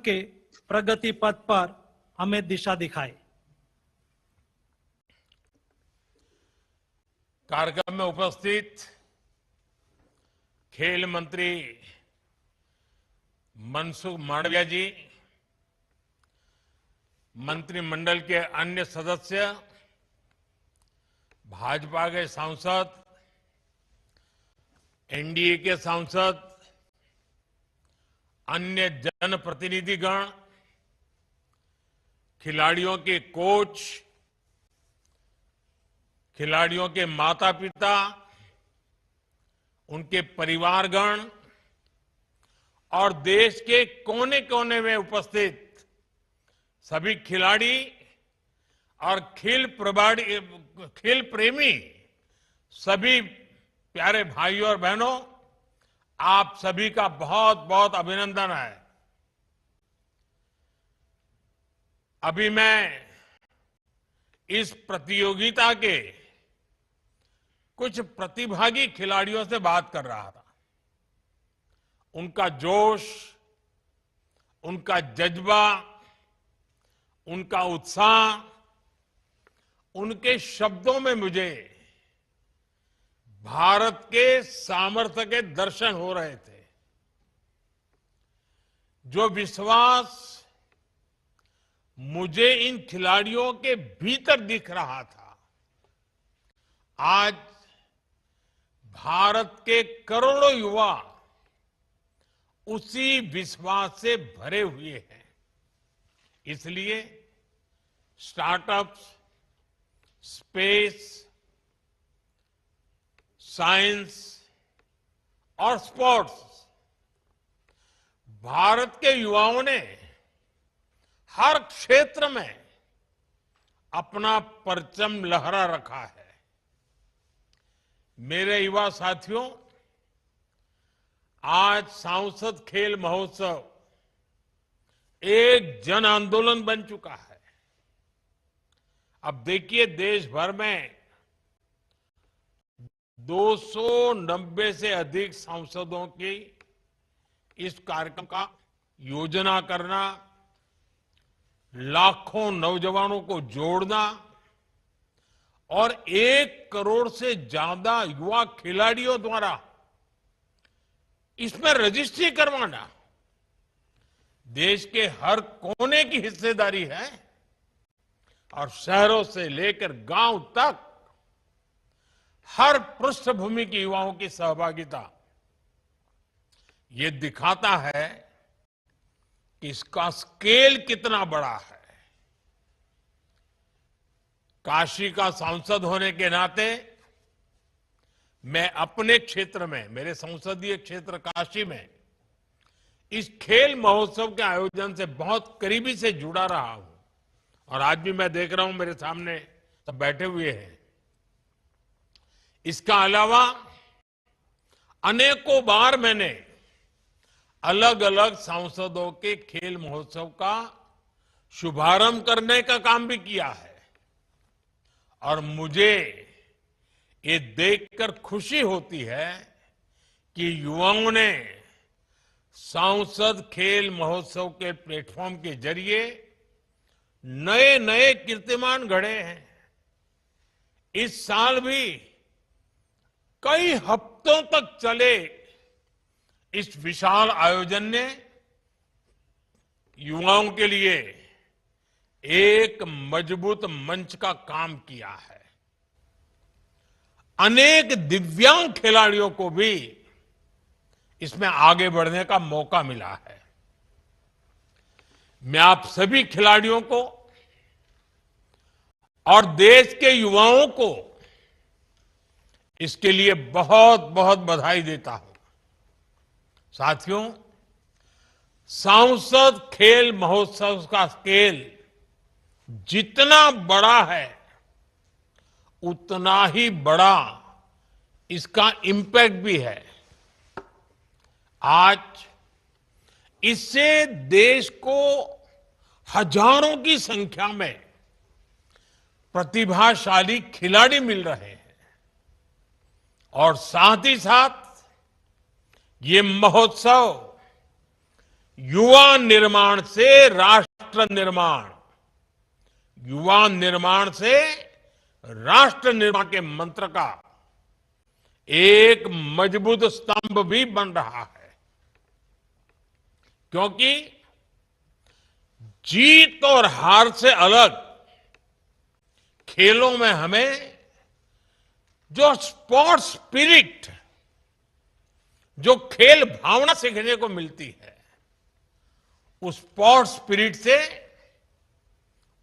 के प्रगति पथ पर हमें दिशा दिखाए। कार्यक्रम में उपस्थित खेल मंत्री मनसुख मांडविया जी, मंत्रिमंडल के अन्य सदस्य, भाजपा के सांसद, एनडीए के सांसद, अन्य जनप्रतिनिधिगण, खिलाड़ियों के कोच, खिलाड़ियों के माता पिता, उनके परिवारगण और देश के कोने कोने में उपस्थित सभी खिलाड़ी और खेल प्रेमी सभी प्यारे भाइयों और बहनों, आप सभी का बहुत बहुत अभिनंदन है। अभी मैं इस प्रतियोगिता के कुछ प्रतिभागी खिलाड़ियों से बात कर रहा था। उनका जोश, उनका जज्बा, उनका उत्साह, उनके शब्दों में मुझे भारत के सामर्थ्य के दर्शन हो रहे थे। जो विश्वास मुझे इन खिलाड़ियों के भीतर दिख रहा था, आज भारत के करोड़ों युवा उसी विश्वास से भरे हुए हैं। इसलिए स्टार्टअप्स, स्पेस, साइंस और स्पोर्ट्स, भारत के युवाओं ने हर क्षेत्र में अपना परचम लहरा रखा है। मेरे युवा साथियों, आज सांसद खेल महोत्सव एक जन आंदोलन बन चुका है। अब देखिए, देश भर में 290 से अधिक सांसदों की इस कार्यक्रम का योजना करना, लाखों नौजवानों को जोड़ना और 1 करोड़ से ज्यादा युवा खिलाड़ियों द्वारा इसमें रजिस्ट्री करवाना, देश के हर कोने की हिस्सेदारी है और शहरों से लेकर गांव तक हर पृष्ठभूमि के युवाओं की सहभागिता ये दिखाता है कि इसका स्केल कितना बड़ा है। काशी का सांसद होने के नाते मैं अपने क्षेत्र में, मेरे संसदीय क्षेत्र काशी में इस खेल महोत्सव के आयोजन से बहुत करीबी से जुड़ा रहा हूं और आज भी मैं देख रहा हूं मेरे सामने सब बैठे हुए हैं। इसका अलावा अनेकों बार मैंने अलग अलग सांसदों के खेल महोत्सव का शुभारंभ करने का काम भी किया है और मुझे ये देखकर खुशी होती है कि युवाओं ने सांसद खेल महोत्सव के प्लेटफॉर्म के जरिए नए नए कीर्तिमान गढ़े हैं। इस साल भी कई हफ्तों तक चले इस विशाल आयोजन ने युवाओं के लिए एक मजबूत मंच का काम किया है। अनेक दिव्यांग खिलाड़ियों को भी इसमें आगे बढ़ने का मौका मिला है। मैं आप सभी खिलाड़ियों को और देश के युवाओं को इसके लिए बहुत बहुत बधाई देता हूं। साथियों, सांसद खेल महोत्सव का स्केल जितना बड़ा है, उतना ही बड़ा इसका इंपैक्ट भी है। आज इससे देश को हजारों की संख्या में प्रतिभाशाली खिलाड़ी मिल रहे हैं और साथ ही साथ ये महोत्सव युवा निर्माण से राष्ट्र निर्माण, युवा निर्माण से राष्ट्र निर्माण के मंत्र का एक मजबूत स्तंभ भी बन रहा है। क्योंकि जीत और हार से अलग खेलों में हमें जो स्पोर्ट्स स्पिरिट, जो खेल भावना सीखने को मिलती है, उस स्पोर्ट्स स्पिरिट से,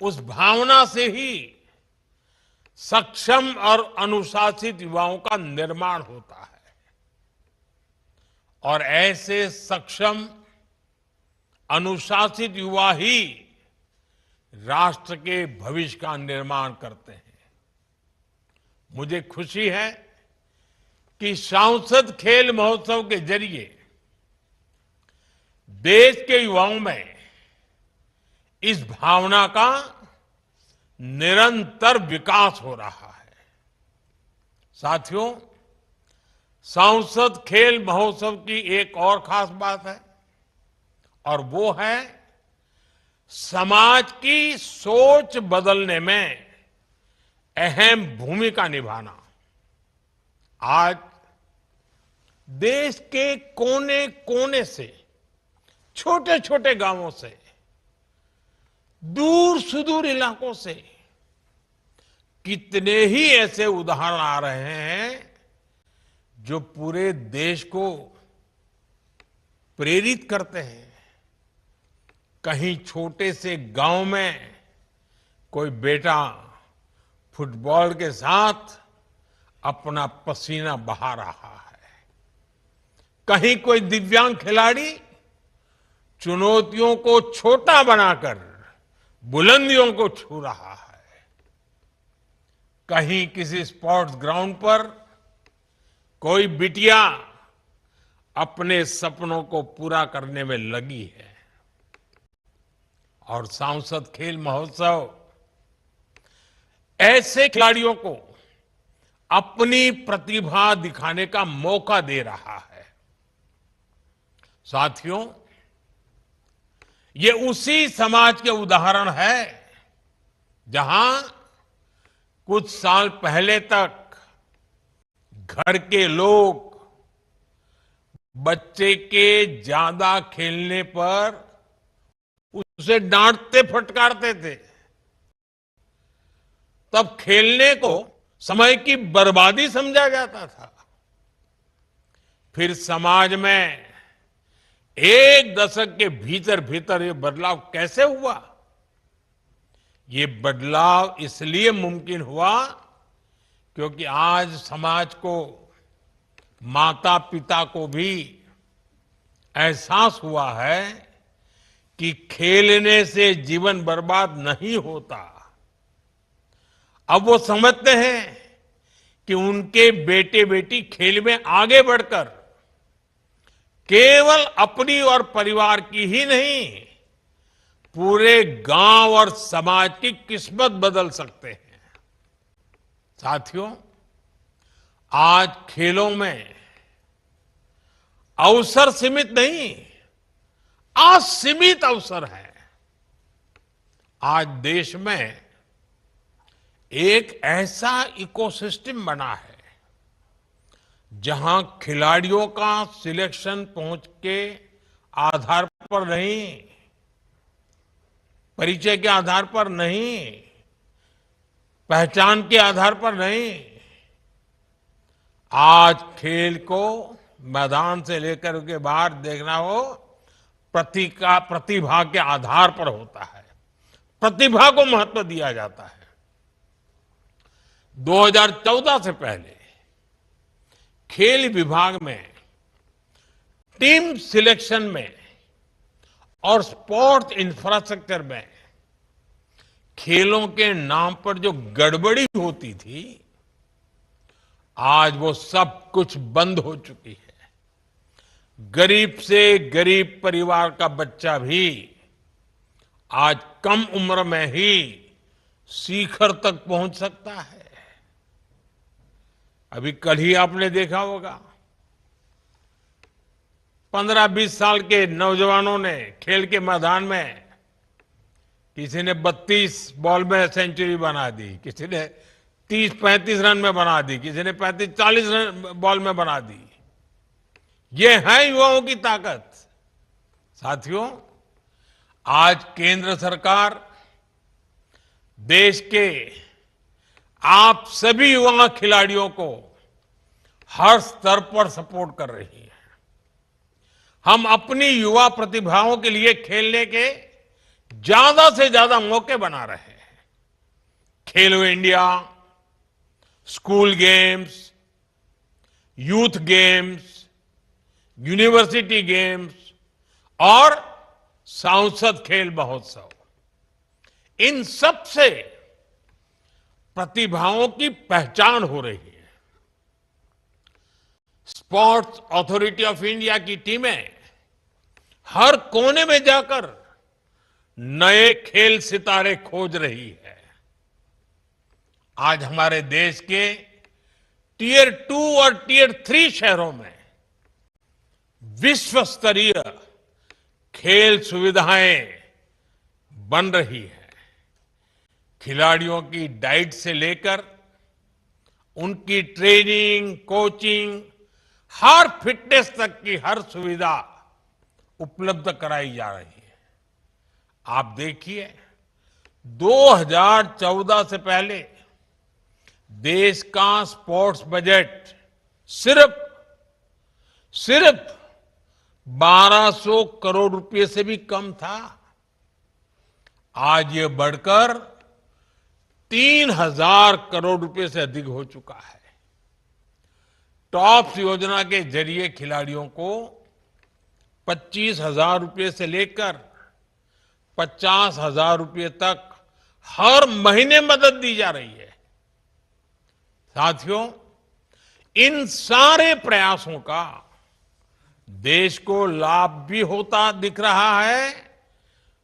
उस भावना से ही सक्षम और अनुशासित युवाओं का निर्माण होता है। और ऐसे सक्षम अनुशासित युवा ही राष्ट्र के भविष्य का निर्माण करते हैं। मुझे खुशी है कि सांसद खेल महोत्सव के जरिए देश के युवाओं में इस भावना का निरंतर विकास हो रहा है। साथियों, सांसद खेल महोत्सव की एक और खास बात है, और वो है समाज की सोच बदलने में अहम भूमिका निभाना। आज देश के कोने कोने से, छोटे छोटे गांवों से, दूर सुदूर इलाकों से कितने ही ऐसे उदाहरण आ रहे हैं जो पूरे देश को प्रेरित करते हैं। कहीं छोटे से गांव में कोई बेटा फुटबॉल के साथ अपना पसीना बहा रहा है, कहीं कोई दिव्यांग खिलाड़ी चुनौतियों को छोटा बनाकर बुलंदियों को छू रहा है, कहीं किसी स्पोर्ट्स ग्राउंड पर कोई बिटिया अपने सपनों को पूरा करने में लगी है। और सांसद खेल महोत्सव ऐसे खिलाड़ियों को अपनी प्रतिभा दिखाने का मौका दे रहा है। साथियों, ये उसी समाज के उदाहरण है जहां कुछ साल पहले तक घर के लोग बच्चे के ज्यादा खेलने पर उसे डांटते फटकारते थे। तब खेलने को समय की बर्बादी समझा जाता था। फिर समाज में एक दशक के भीतर भीतर ये बदलाव कैसे हुआ? ये बदलाव इसलिए मुमकिन हुआ क्योंकि आज समाज को, माता पिता को भी एहसास हुआ है कि खेलने से जीवन बर्बाद नहीं होता। अब वो समझते हैं कि उनके बेटे बेटी खेल में आगे बढ़कर केवल अपनी और परिवार की ही नहीं, पूरे गांव और समाज की किस्मत बदल सकते हैं। साथियों, आज खेलों में अवसर सीमित नहीं, असीमित अवसर है। आज देश में एक ऐसा इकोसिस्टम बना है जहां खिलाड़ियों का सिलेक्शन पहुंच के आधार पर नहीं, परिचय के आधार पर नहीं, पहचान के आधार पर नहीं, आज खेल को मैदान से लेकर के बाहर देखना हो, प्रतिभा के आधार पर होता है। प्रतिभा को महत्व दिया जाता है। 2014 से पहले खेल विभाग में टीम सिलेक्शन में और स्पोर्ट्स इंफ्रास्ट्रक्चर में खेलों के नाम पर जो गड़बड़ी होती थी, आज वो सब कुछ बंद हो चुकी है। गरीब से गरीब परिवार का बच्चा भी आज कम उम्र में ही शिखर तक पहुंच सकता है। अभी कल ही आपने देखा होगा, 15-20 साल के नौजवानों ने खेल के मैदान में किसी ने 32 बॉल में सेंचुरी बना दी, किसी ने 30-35 रन में बना दी, किसी ने 35-40 रन बॉल में बना दी। ये है युवाओं की ताकत। साथियों, आज केंद्र सरकार देश के आप सभी युवा खिलाड़ियों को हर स्तर पर सपोर्ट कर रही है। हम अपनी युवा प्रतिभाओं के लिए खेलने के ज्यादा से ज्यादा मौके बना रहे हैं। खेलो India, school games, youth games, university games और सांसद खेल महोत्सव, इन सब से प्रतिभाओं की पहचान हो रही है। स्पोर्ट्स अथॉरिटी ऑफ इंडिया की टीमें हर कोने में जाकर नए खेल सितारे खोज रही है। आज हमारे देश के टियर 2 और टियर 3 शहरों में विश्व स्तरीय खेल सुविधाएं बन रही है। खिलाड़ियों की डाइट से लेकर उनकी ट्रेनिंग, कोचिंग, हर फिटनेस तक की हर सुविधा उपलब्ध कराई जा रही है। आप देखिए, 2014 से पहले देश का स्पोर्ट्स बजट सिर्फ 1200 करोड़ रुपए से भी कम था। आज ये बढ़कर 3000 करोड़ रुपए से अधिक हो चुका है। टॉप्स योजना के जरिए खिलाड़ियों को 25,000 रुपए से लेकर 50,000 रुपए तक हर महीने मदद दी जा रही है। साथियों, इन सारे प्रयासों का देश को लाभ भी होता दिख रहा है।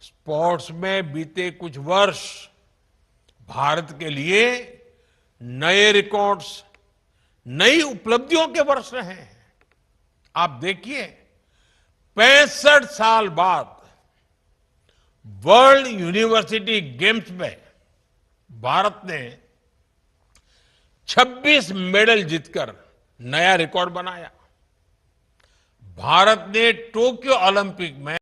स्पोर्ट्स में बीते कुछ वर्ष भारत के लिए नए रिकॉर्ड्स, नई उपलब्धियों के वर्ष रहे हैं। आप देखिए, 65 साल बाद वर्ल्ड यूनिवर्सिटी गेम्स में भारत ने 26 मेडल जीतकर नया रिकॉर्ड बनाया। भारत ने टोक्यो ओलंपिक में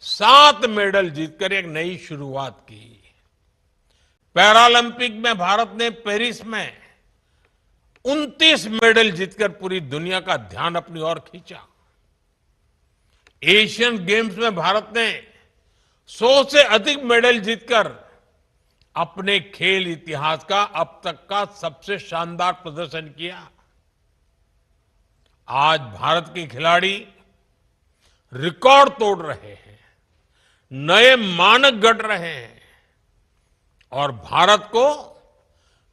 7 मेडल जीतकर एक नई शुरुआत की। पैरालंपिक में भारत ने पेरिस में 29 मेडल जीतकर पूरी दुनिया का ध्यान अपनी ओर खींचा। एशियन गेम्स में भारत ने 100 से अधिक मेडल जीतकर अपने खेल इतिहास का अब तक का सबसे शानदार प्रदर्शन किया। आज भारत के खिलाड़ी रिकॉर्ड तोड़ रहे हैं, नए मानक गढ़ रहे हैं और भारत को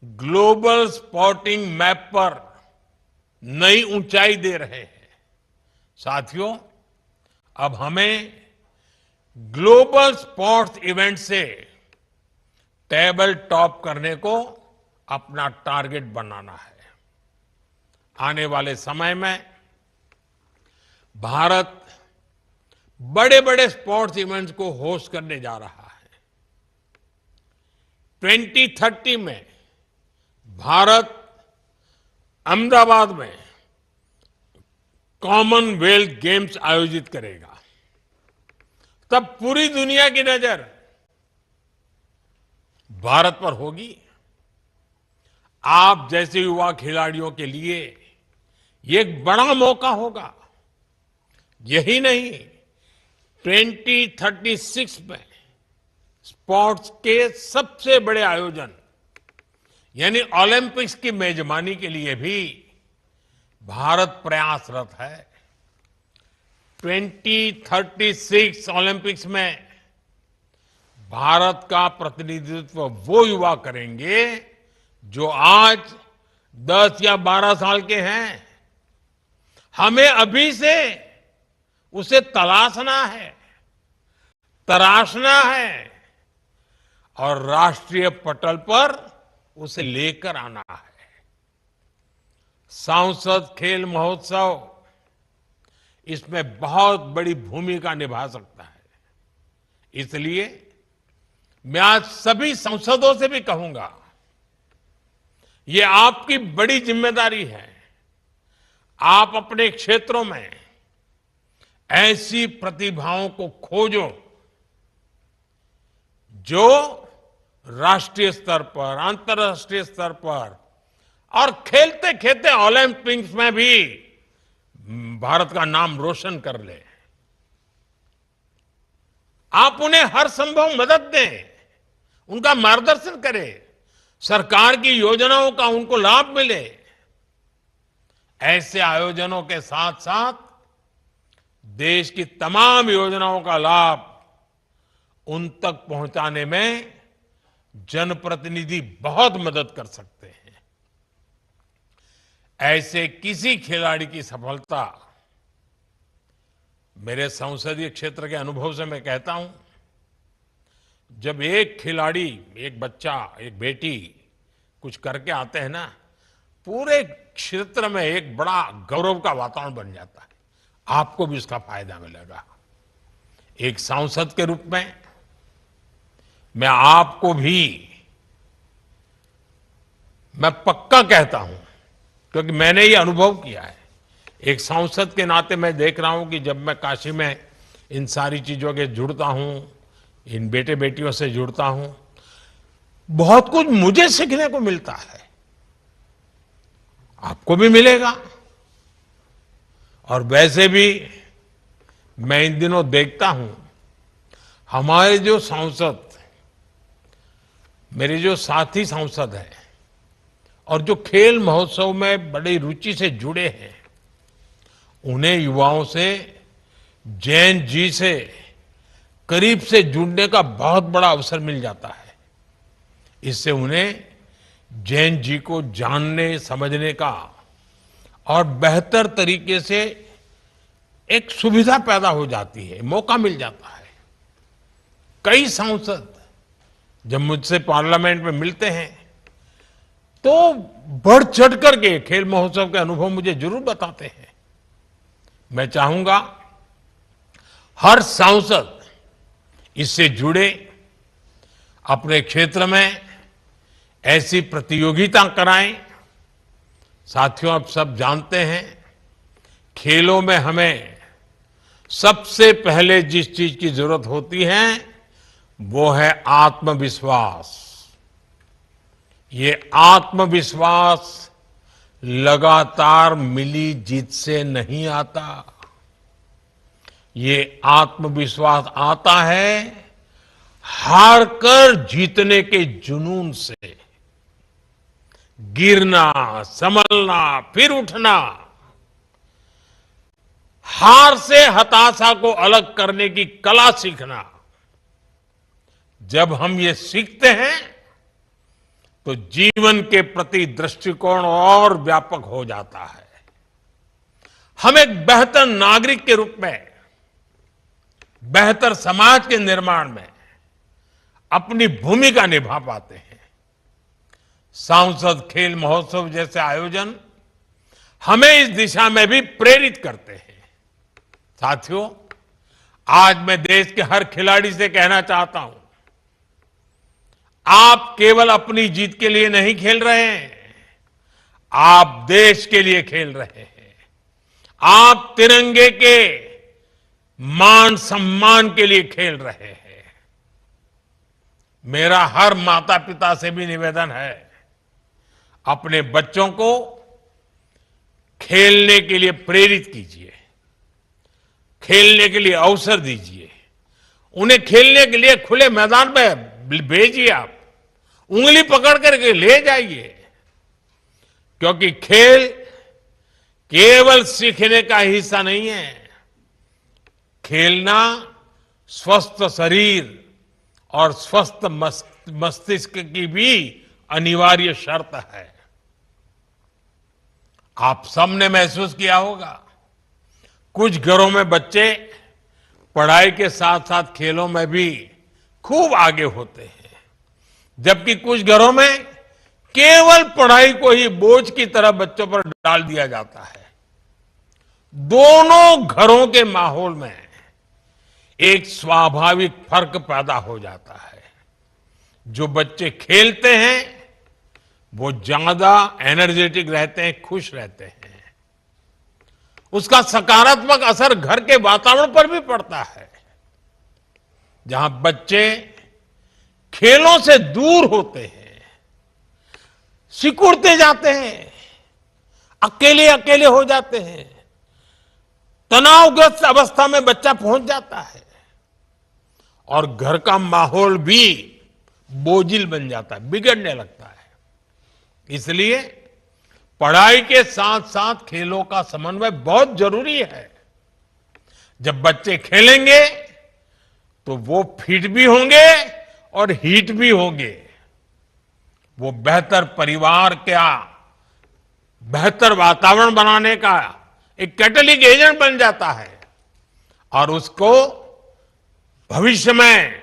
ग्लोबल स्पोर्टिंग मैप पर नई ऊंचाई दे रहे हैं। साथियों, अब हमें ग्लोबल स्पोर्ट्स इवेंट से टेबल टॉप करने को अपना टारगेट बनाना है। आने वाले समय में भारत बड़े बड़े स्पोर्ट्स इवेंट्स को होस्ट करने जा रहा है। 2030 में भारत अहमदाबाद में कॉमनवेल्थ गेम्स आयोजित करेगा। तब पूरी दुनिया की नजर भारत पर होगी। आप जैसे युवा खिलाड़ियों के लिए ये एक बड़ा मौका होगा। यही नहीं, 2036 में स्पोर्ट्स के सबसे बड़े आयोजन यानी ओलंपिक्स की मेजबानी के लिए भी भारत प्रयासरत है। 2036 ओलंपिक्स में भारत का प्रतिनिधित्व वो युवा करेंगे जो आज 10 या 12 साल के हैं। हमें अभी से उसे तलाशना है, तराशना है और राष्ट्रीय पटल पर उसे लेकर आना है। सांसद खेल महोत्सव इसमें बहुत बड़ी भूमिका निभा सकता है। इसलिए मैं आज सभी सांसदों से भी कहूंगा, ये आपकी बड़ी जिम्मेदारी है। आप अपने क्षेत्रों में ऐसी प्रतिभाओं को खोजो जो राष्ट्रीय स्तर पर, अंतर्राष्ट्रीय स्तर पर और खेलते खेलते ओलंपिक्स में भी भारत का नाम रोशन कर ले। आप उन्हें हर संभव मदद दें, उनका मार्गदर्शन करें, सरकार की योजनाओं का उनको लाभ मिले। ऐसे आयोजनों के साथ साथ देश की तमाम योजनाओं का लाभ उन तक पहुंचाने में जनप्रतिनिधि बहुत मदद कर सकते हैं। ऐसे किसी खिलाड़ी की सफलता, मेरे संसदीय क्षेत्र के अनुभव से मैं कहता हूं, जब एक खिलाड़ी, एक बच्चा, एक बेटी कुछ करके आते हैं ना, पूरे क्षेत्र में एक बड़ा गौरव का वातावरण बन जाता है। आपको भी उसका फायदा मिलेगा। एक सांसद के रूप में मैं आपको भी मैं पक्का कहता हूं, क्योंकि मैंने ये अनुभव किया है। एक सांसद के नाते मैं देख रहा हूं कि जब मैं काशी में इन सारी चीजों के जुड़ता हूं, इन बेटे बेटियों से जुड़ता हूं, बहुत कुछ मुझे सीखने को मिलता है, आपको भी मिलेगा। और वैसे भी मैं इन दिनों देखता हूं, हमारे जो सांसद, मेरे जो साथी सांसद हैं और जो खेल महोत्सव में बड़ी रुचि से जुड़े हैं, उन्हें युवाओं से, जैन जी से करीब से जुड़ने का बहुत बड़ा अवसर मिल जाता है। इससे उन्हें जैन जी को जानने, समझने का और बेहतर तरीके से एक सुविधा पैदा हो जाती है, मौका मिल जाता है। कई सांसद जब मुझसे पार्लियामेंट में मिलते हैं तो बढ़ चढ़ करके खेल महोत्सव के अनुभव मुझे जरूर बताते हैं। मैं चाहूंगा हर सांसद इससे जुड़े, अपने क्षेत्र में ऐसी प्रतियोगिता कराएं। साथियों, आप सब जानते हैं, खेलों में हमें सबसे पहले जिस चीज की जरूरत होती है वो है आत्मविश्वास। ये आत्मविश्वास लगातार मिली जीत से नहीं आता। ये आत्मविश्वास आता है हार कर जीतने के जुनून से। गिरना, संभलना, फिर उठना, हार से हताशा को अलग करने की कला सीखना। जब हम ये सीखते हैं तो जीवन के प्रति दृष्टिकोण और व्यापक हो जाता है। हम एक बेहतर नागरिक के रूप में, बेहतर समाज के निर्माण में अपनी भूमिका निभा पाते हैं। सांसद खेल महोत्सव जैसे आयोजन हमें इस दिशा में भी प्रेरित करते हैं। साथियों, आज मैं देश के हर खिलाड़ी से कहना चाहता हूं, आप केवल अपनी जीत के लिए नहीं खेल रहे हैं, आप देश के लिए खेल रहे हैं। आप तिरंगे के मान सम्मान के लिए खेल रहे हैं। मेरा हर माता पिता से भी निवेदन है, अपने बच्चों को खेलने के लिए प्रेरित कीजिए, खेलने के लिए अवसर दीजिए, उन्हें खेलने के लिए खुले मैदान में भेजिए। आप उंगली पकड़ करके ले जाइए, क्योंकि खेल केवल सीखने का हिस्सा नहीं है। खेलना स्वस्थ शरीर और स्वस्थ मस्तिष्क की भी अनिवार्य शर्त है। आप सबने महसूस किया होगा, कुछ घरों में बच्चे पढ़ाई के साथ साथ खेलों में भी खूब आगे होते हैं, जबकि कुछ घरों में केवल पढ़ाई को ही बोझ की तरह बच्चों पर डाल दिया जाता है। दोनों घरों के माहौल में एक स्वाभाविक फर्क पैदा हो जाता है। जो बच्चे खेलते हैं वो ज्यादा एनर्जेटिक रहते हैं, खुश रहते हैं। उसका सकारात्मक असर घर के वातावरण पर भी पड़ता है। जहां बच्चे खेलों से दूर होते हैं, सिकुड़ते जाते हैं, अकेले अकेले हो जाते हैं, तनावग्रस्त अवस्था में बच्चा पहुंच जाता है और घर का माहौल भी बोझिल बन जाता है, बिगड़ने लगता है। इसलिए पढ़ाई के साथ साथ खेलों का समन्वय बहुत जरूरी है। जब बच्चे खेलेंगे तो वो फिट भी होंगे और हिट भी होंगे। वो बेहतर परिवार का बेहतर वातावरण बनाने का एक कैटलिक एजेंट बन जाता है और उसको भविष्य में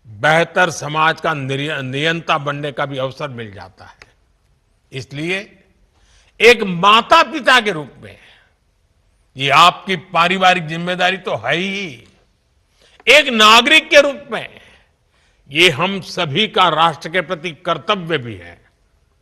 बेहतर समाज का नियंता बनने का भी अवसर मिल जाता है। इसलिए एक माता पिता के रूप में ये आपकी पारिवारिक जिम्मेदारी तो है ही, एक नागरिक के रूप में ये हम सभी का राष्ट्र के प्रति कर्तव्य भी है।